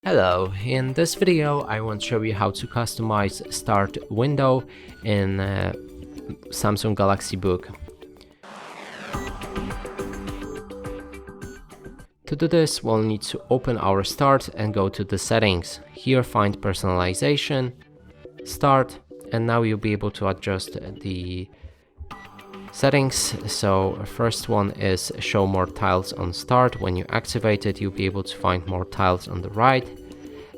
Hello, in this video I want to show you how to customize start window in Samsung Galaxy Book. To do this, we'll need to open our start and go to the settings. Here find personalization, start, and now you'll be able to adjust the settings. So first one is show more tiles on start. When you activate it, you'll be able to find more tiles on the right.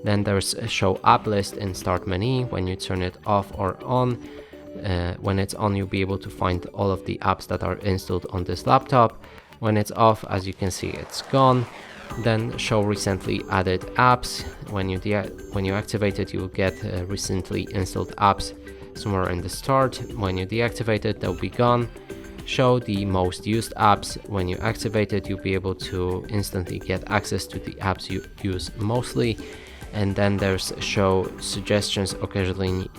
Then there's a show app list in start menu. When you turn it off or on, when it's on, you'll be able to find all of the apps that are installed on this laptop. When it's off, as you can see, it's gone. Then show recently added apps. When you activate it, you will get recently installed apps somewhere in the start. When you deactivate it, they'll be gone. Show the most used apps. When you activate it, you'll be able to instantly get access to the apps you use mostly. And then there's show suggestions occasionally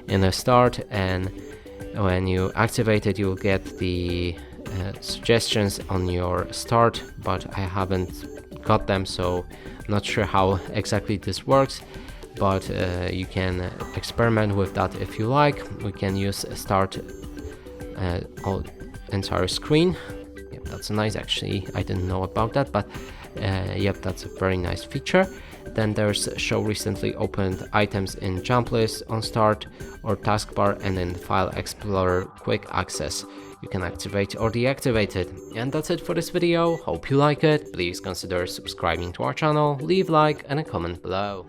in the start, and when you activate it, you'll get the suggestions on your start, but I haven't got them, so I'm not sure how exactly this works. But you can experiment with that if you like. We can use start all entire screen. Yep, that's nice. Actually, I didn't know about that, but yep, that's a very nice feature. Then there's show recently opened items in jump list on start or taskbar, and in File Explorer quick access. You can activate or deactivate it. And that's it for this video. Hope you like it. Please consider subscribing to our channel, leave a like and a comment below.